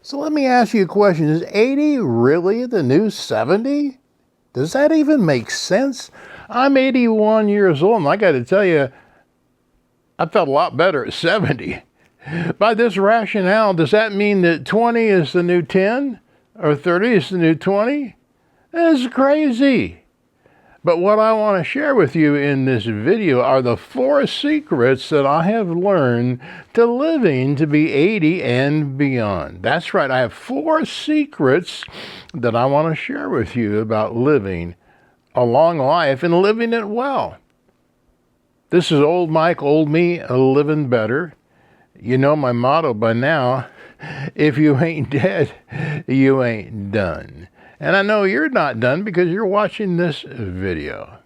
So let me ask you a question. Is 80 really the new 70? Does that even make sense? I'm 81 years old, and I got to tell you, I felt a lot better at 70. By this rationale, does that mean that 20 is the new 10? Or 30 is the new 20? That's crazy. But what I want to share with you in this video are the 4 secrets that I have learned to living to be 80 and beyond. That's right, I have 4 secrets that I want to share with you about living a long life and living it well. This is Old Mike, Old Me, living better. You know my motto by now, if you ain't dead, you ain't done. And I know you're not done because you're watching this video.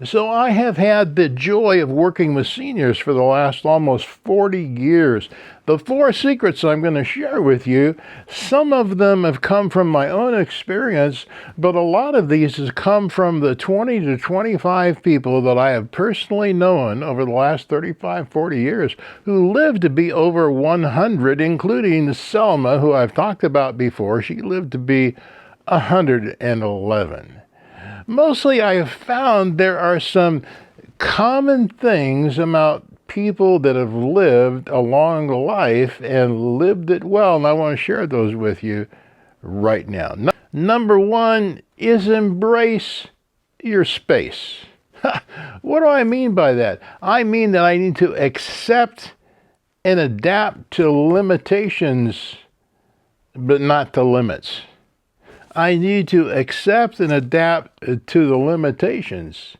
So I have had the joy of working with seniors for the last almost 40 years. The 4 secrets I'm going to share with you, some of them have come from my own experience, but a lot of these has come from the 20 to 25 people that I have personally known over the last 35, 40 years who lived to be over 100, including Selma, who I've talked about before. She lived to be 111. Mostly I have found there are some common things about people that have lived a long life and lived it well, and I want to share those with you right now. Number 1 is embrace your space. What do I mean by that? I mean that I need to accept and adapt to limitations, but not to limits. I need to accept and adapt to the limitations,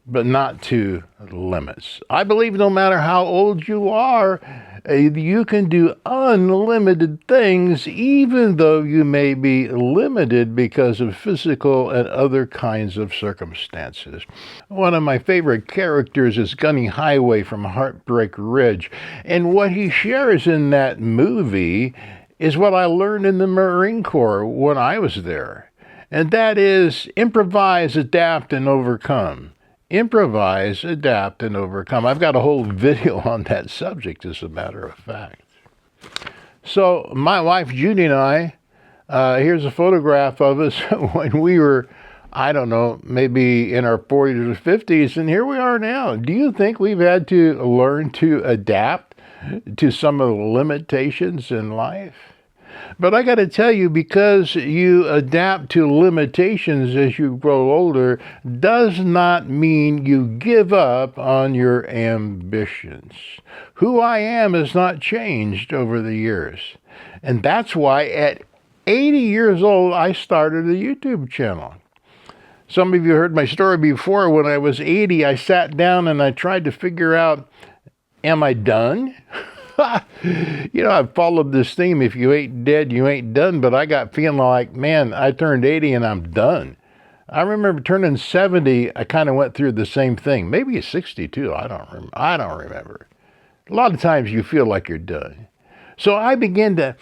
but not to limits. I believe no matter how old you are, you can do unlimited things, even though you may be limited because of physical and other kinds of circumstances. One of my favorite characters is Gunny Highway from Heartbreak Ridge, and what he shares in that movie is what I learned in the Marine Corps when I was there. And that is improvise, adapt, and overcome. Improvise, adapt, and overcome. I've got a whole video on that subject, as a matter of fact. So my wife, Judy, and I, here's a photograph of us when we were, I don't know, maybe in our 40s or 50s, and here we are now. Do you think we've had to learn to adapt to some of the limitations in life? But I got to tell you, because you adapt to limitations as you grow older, does not mean you give up on your ambitions. Who I am has not changed over the years. And that's why at 80 years old, I started a YouTube channel. Some of you heard my story before. When I was 80, I sat down and I tried to figure out, am I done? You know, I've followed this theme, if you ain't dead, you ain't done, but I got feeling like, man, I turned 80 and I'm done. I remember turning 70, I kind of went through the same thing. Maybe 62, I don't remember. A lot of times you feel like you're done. So I began to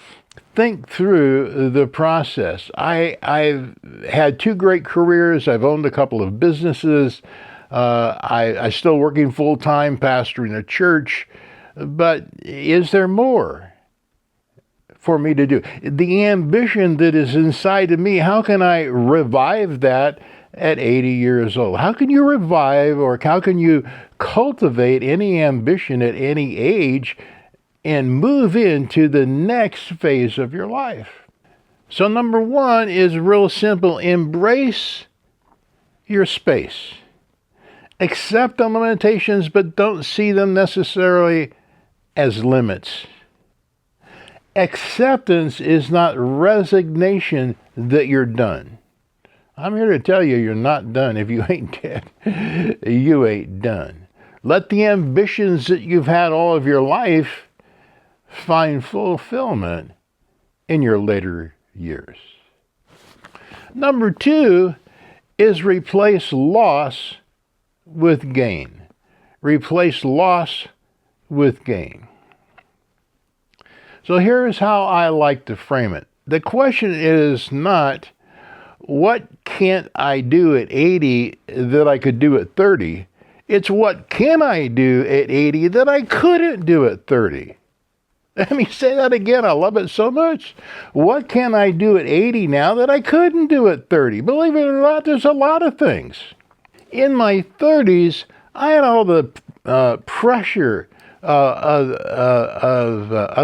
think through the process. I've had 2 great careers. I've owned a couple of businesses. I'm still working full-time, pastoring a church. But is there more for me to do? The ambition that is inside of me, how can I revive that at 80 years old? How can you revive, or how can you cultivate any ambition at any age and move into the next phase of your life? So number 1 is real simple. Embrace your space. Accept the limitations, but don't see them necessarily as limits. Acceptance is not resignation that you're done. I'm here to tell you, you're not done. If you ain't dead, you ain't done. Let the ambitions that you've had all of your life find fulfillment in your later years. Number 2 is replace loss with gain. Replace loss with gain. So here's how I like to frame it. The question is not, what can't I do at 80 that I could do at 30? It's what can I do at 80 that I couldn't do at 30? Let me say that again. I love it so much. What can I do at 80 now that I couldn't do at 30? Believe it or not, there's a lot of things. In my 30s, I had all the pressure of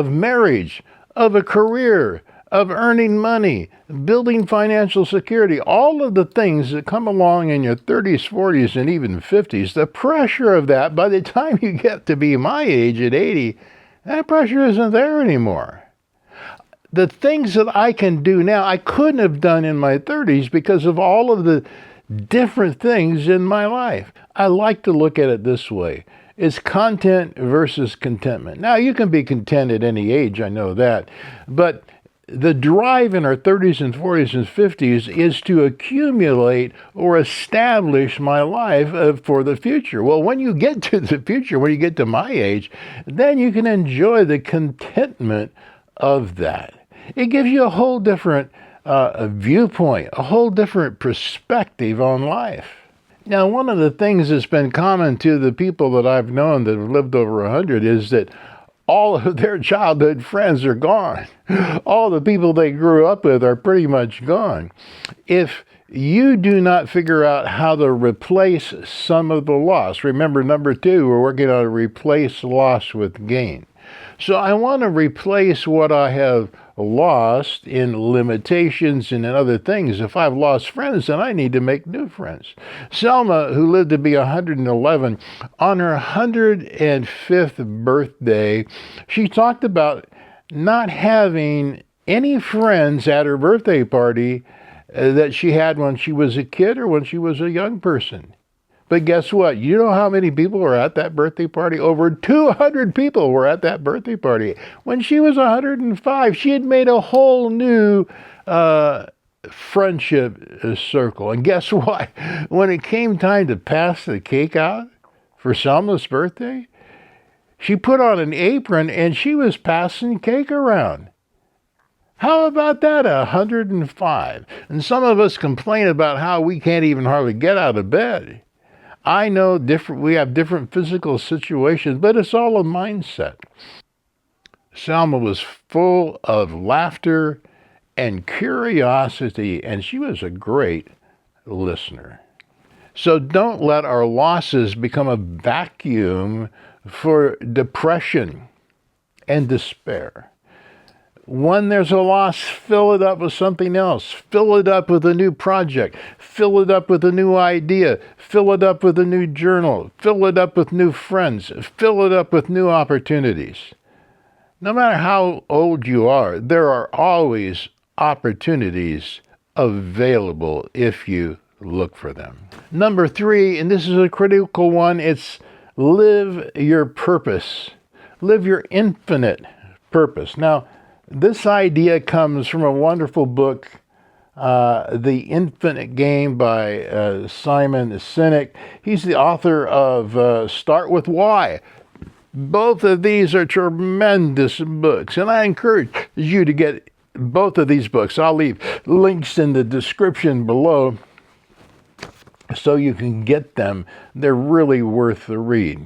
marriage, of a career, of earning money, building financial security, all of the things that come along in your 30s, 40s, and even 50s. The pressure of that, by the time you get to be my age at 80, that pressure isn't there anymore. The things that I can do now, I couldn't have done in my 30s because of all of the different things in my life. I like to look at it this way. It's content versus contentment. Now, you can be content at any age, I know that, but the drive in our 30s and 40s and 50s is to accumulate or establish my life for the future. Well, when you get to the future, when you get to my age, then you can enjoy the contentment of that. It gives you a whole different viewpoint, a whole different perspective on life. Now, one of the things that's been common to the people that I've known that have lived over 100 is that all of their childhood friends are gone. All the people they grew up with are pretty much gone. If you do not figure out how to replace some of the loss, remember, number 2, we're working on replace loss with gain. So I want to replace what I have lost in limitations and in other things. If I've lost friends, then I need to make new friends. Selma, who lived to be 111, on her 105th birthday, she talked about not having any friends at her birthday party that she had when she was a kid or when she was a young person. But guess what? You know how many people were at that birthday party? Over 200 people were at that birthday party. When she was 105, she had made a whole new friendship circle. And guess what? When it came time to pass the cake out for Selma's birthday, she put on an apron and she was passing cake around. How about that, 105? And some of us complain about how we can't even hardly get out of bed. I know we have different physical situations, but it's all a mindset. Selma was full of laughter and curiosity, and she was a great listener. So don't let our losses become a vacuum for depression and despair. When there's a loss, fill it up with something else. Fill it up with a new project. Fill it up with a new idea. Fill it up with a new journal. Fill it up with new friends. Fill it up with new opportunities. No matter how old you are, there are always opportunities available if you look for them. Number 3, and this is a critical one, it's live your purpose. Live your infinite purpose. Now, this idea comes from a wonderful book, The Infinite Game by Simon Sinek. He's the author of Start With Why. Both of these are tremendous books, and I encourage you to get both of these books. I'll leave links in the description below so you can get them. They're really worth the read.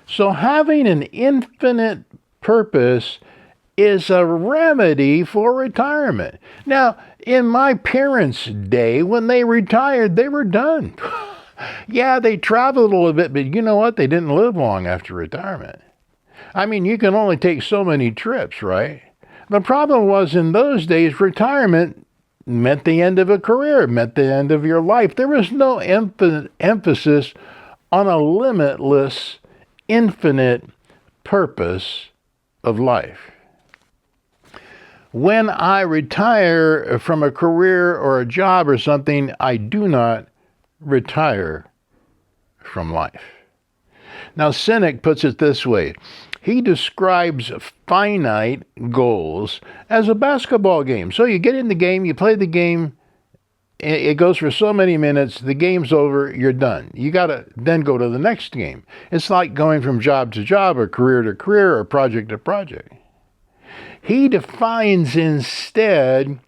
So having an infinite purpose is a remedy for retirement. Now, in my parents' day, when they retired, they were done. Yeah, they traveled a little bit, but you know what? They didn't live long after retirement. I mean, you can only take so many trips, right? The problem was in those days, retirement meant the end of a career, meant the end of your life. There was no emphasis on a limitless, infinite purpose of life. When I retire from a career or a job or something, I do not retire from life. Now, Sinek puts it this way. He describes finite goals as a basketball game. So you get in the game, you play the game, it goes for so many minutes, the game's over, you're done. You got to then go to the next game. It's like going from job to job or career to career or project to project. He defines instead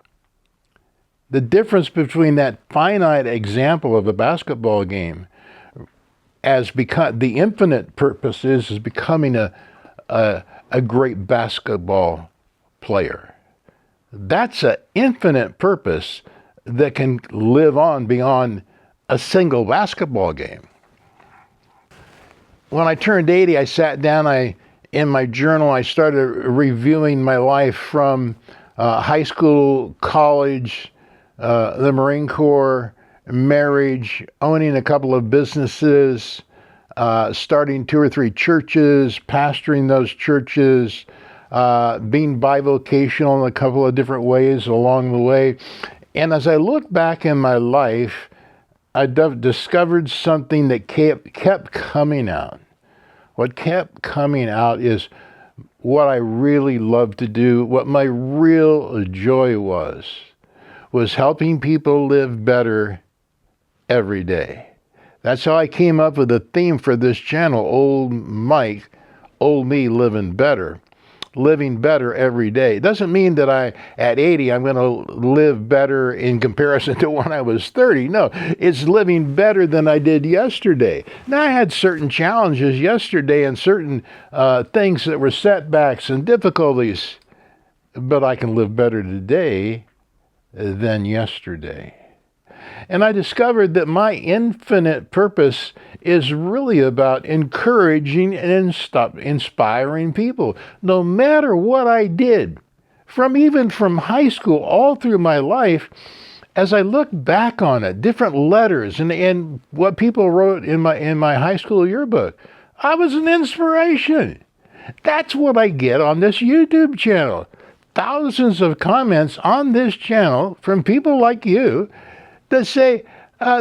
the difference between that finite example of a basketball game as the infinite purpose is becoming a a great basketball player. That's an infinite purpose that can live on beyond a single basketball game. When I turned 80, I sat down, in my journal, I started reviewing my life from high school, college, the Marine Corps, marriage, owning a couple of businesses, starting 2 or 3 churches, pastoring those churches, being bivocational in a couple of different ways along the way. And as I look back in my life, I discovered something that kept coming out. What kept coming out is what I really love to do, what my real joy was helping people live better every day. That's how I came up with the theme for this channel, Old Mike, Old Me Living Better. Living better every day. It doesn't mean that at 80, I'm going to live better in comparison to when I was 30. No, it's living better than I did yesterday. Now, I had certain challenges yesterday and certain things that were setbacks and difficulties, but I can live better today than yesterday. And I discovered that my infinite purpose is really about encouraging and inspiring people. No matter what I did, even from high school all through my life, as I look back on it, different letters and what people wrote in my high school yearbook, I was an inspiration. That's what I get on this YouTube channel. Thousands of comments on this channel from people like you that say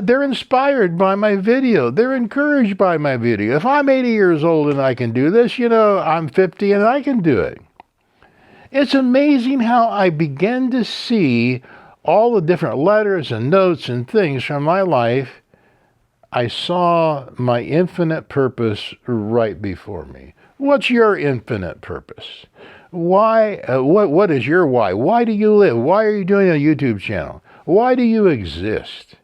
they're inspired by my video. They're encouraged by my video. If I'm 80 years old and I can do this, I'm 50 and I can do it. It's amazing how I begin to see all the different letters and notes and things from my life. I saw my infinite purpose right before me. What's your infinite purpose? Why? What is your why? Why do you live? Why are you doing a YouTube channel? Why do you exist?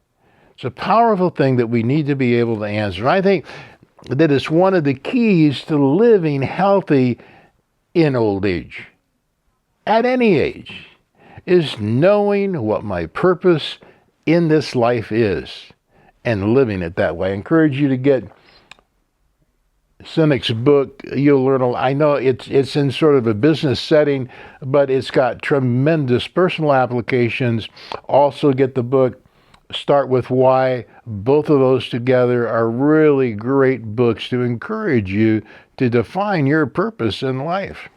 It's a powerful thing that we need to be able to answer. I think that it's one of the keys to living healthy in old age, at any age, is knowing what my purpose in this life is and living it that way. I encourage you to get Sinek's book. You'll learn I know it's in sort of a business setting, but it's got tremendous personal applications. Also get the book Start With Why. Both of those together are really great books to encourage you to define your purpose in life.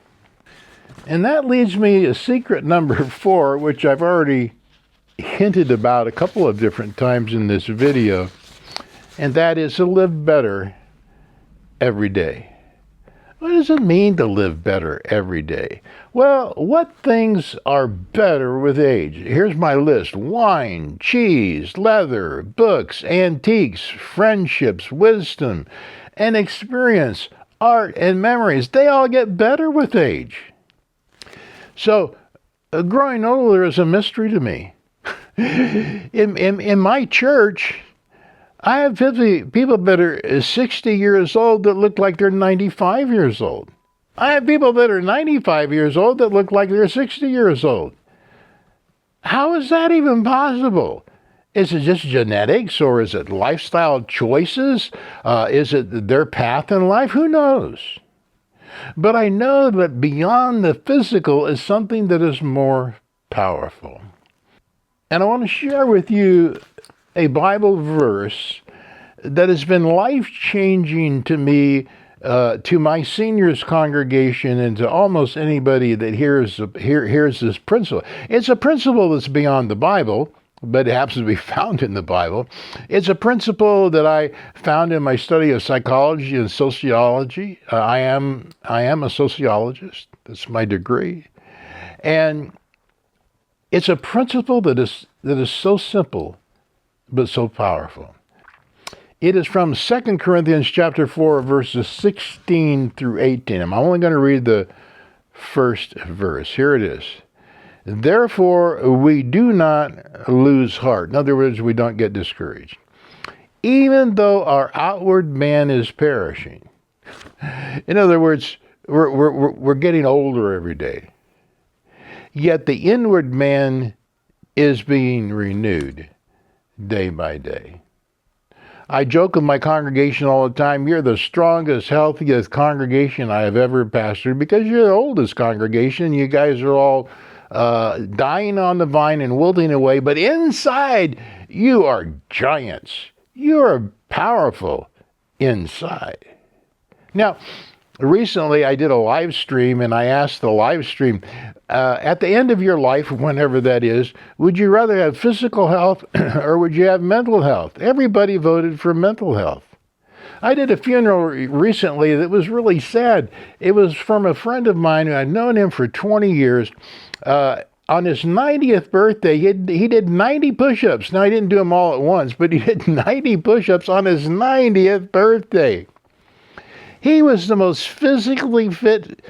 And that leads me to secret number 4, which I've already hinted about a couple of different times in this video, and that is to live better every day. What does it mean to live better every day? Well, what things are better with age? Here's my list: wine, cheese, leather, books, antiques, friendships, wisdom, and experience, art, and memories. They all get better with age. So, growing older is a mystery to me. In my church, I have 50 people that are 60 years old that look like they're 95 years old. I have people that are 95 years old that look like they're 60 years old. How is that even possible? Is it just genetics, or is it lifestyle choices? Is it their path in life? Who knows? But I know that beyond the physical is something that is more powerful. And I want to share with you a Bible verse that has been life-changing to me, to my seniors congregation, and to almost anybody that hears this principle. It's a principle that's beyond the Bible, but it happens to be found in the Bible. It's a principle that I found in my study of psychology and sociology. I am a sociologist. That's my degree. And it's a principle that is so simple, but so powerful. It is from 2 Corinthians chapter 4, verses 16 through 18. I'm only going to read the first verse. Here it is. Therefore, we do not lose heart. In other words, we don't get discouraged. Even though our outward man is perishing. In other words, we're getting older every day. Yet the inward man is being renewed day by day. I joke with my congregation all the time, you're the strongest, healthiest congregation I have ever pastored because you're the oldest congregation. You guys are all dying on the vine and wilting away, but inside you are giants. You are powerful inside. Now, recently I did a live stream and I asked the live stream, at the end of your life, whenever that is, would you rather have physical health or would you have mental health? Everybody voted for mental health. I did a funeral recently that was really sad. It was from a friend of mine who I'd known him for 20 years. On his 90th birthday, he did 90 push-ups. Now, he didn't do them all at once, but he did 90 push-ups on his 90th birthday. He was the most physically fit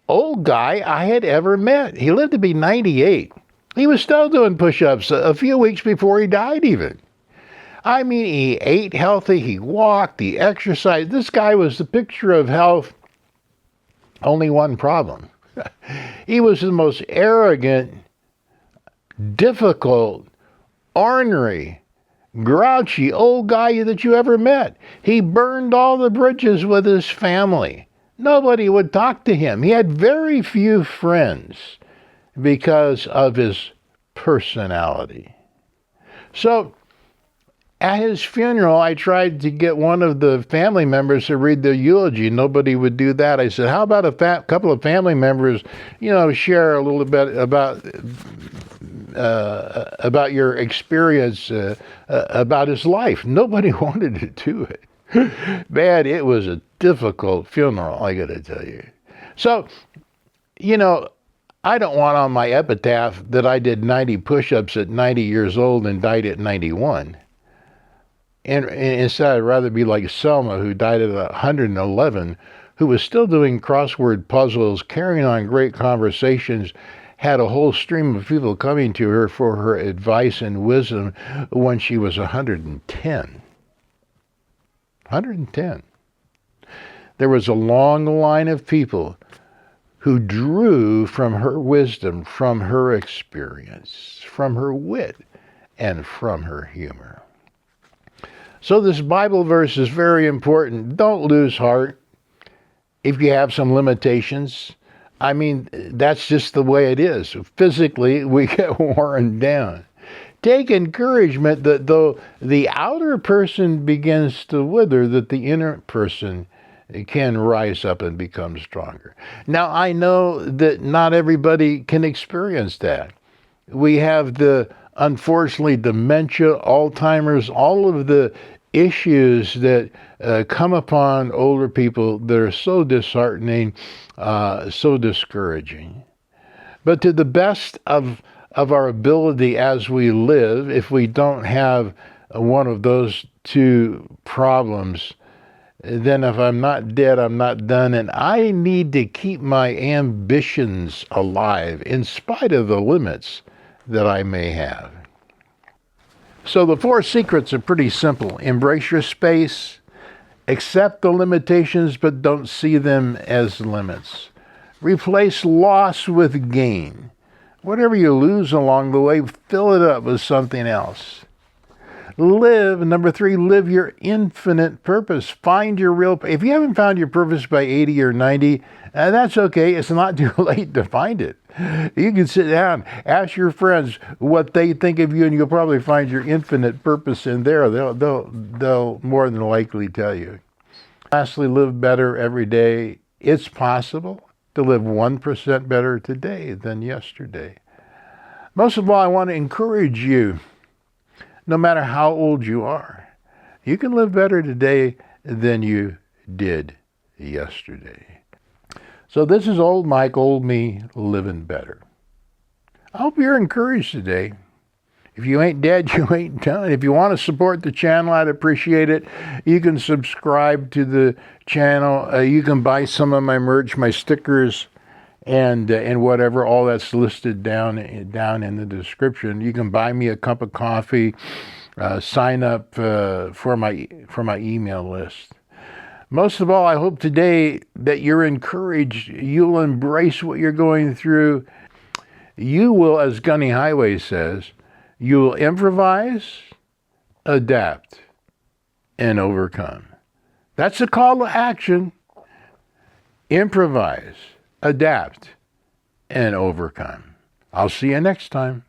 old guy I had ever met. He lived to be 98. He was still doing push-ups a few weeks before he died even. I mean, he ate healthy, he walked, he exercised. This guy was the picture of health. Only one problem. He was the most arrogant, difficult, ornery, grouchy old guy that you ever met. He burned all the bridges with his family. Nobody would talk to him. He had very few friends because of his personality. So, at his funeral, I tried to get one of the family members to read the eulogy. Nobody would do that. I said, how about a couple of family members, share a little bit about your experience, about his life. Nobody wanted to do it. Man, it was a difficult funeral, I got to tell you. So, I don't want on my epitaph that I did 90 push-ups at 90 years old and died at 91. And instead, I'd rather be like Selma, who died at 111, who was still doing crossword puzzles, carrying on great conversations, had a whole stream of people coming to her for her advice and wisdom when she was 110. 110. There was a long line of people who drew from her wisdom, from her experience, from her wit, and from her humor. So this Bible verse is very important. Don't lose heart if you have some limitations. I mean, that's just the way it is. Physically, we get worn down. Take encouragement that though the outer person begins to wither, that the inner person can rise up and become stronger. Now, I know that not everybody can experience that. We have unfortunately, dementia, Alzheimer's, all of the issues that come upon older people that are so disheartening, so discouraging. But to the best of our ability as we live, if we don't have one of those two problems, then if I'm not dead, I'm not done, and I need to keep my ambitions alive in spite of the limits that I may have. So the 4 secrets are pretty simple. Embrace your space, accept the limitations, but don't see them as limits. Replace loss with gain. Whatever you lose along the way, fill it up with something else. Number 3, live your infinite purpose. Find your real, if you haven't found your purpose by 80 or 90, that's okay. It's not too late to find it. You can sit down, ask your friends what they think of you, and you'll probably find your infinite purpose in there. They'll more than likely tell you. Lastly, live better every day. It's possible to live 1% better today than yesterday. Most of all, I want to encourage you, no matter how old you are, you can live better today than you did yesterday. So this is old Mike, old me, living better. I hope you're encouraged today. If you ain't dead, you ain't done. If you want to support the channel, I'd appreciate it. You can subscribe to the channel. You can buy some of my merch, my stickers, and whatever. All that's listed down in the description. You can buy me a cup of coffee. Sign up for my email list. Most of all, I hope today that you're encouraged. You'll embrace what you're going through. You will, as Gunny Highway says, you will improvise, adapt, and overcome. That's a call to action. Improvise, adapt, and overcome. I'll see you next time.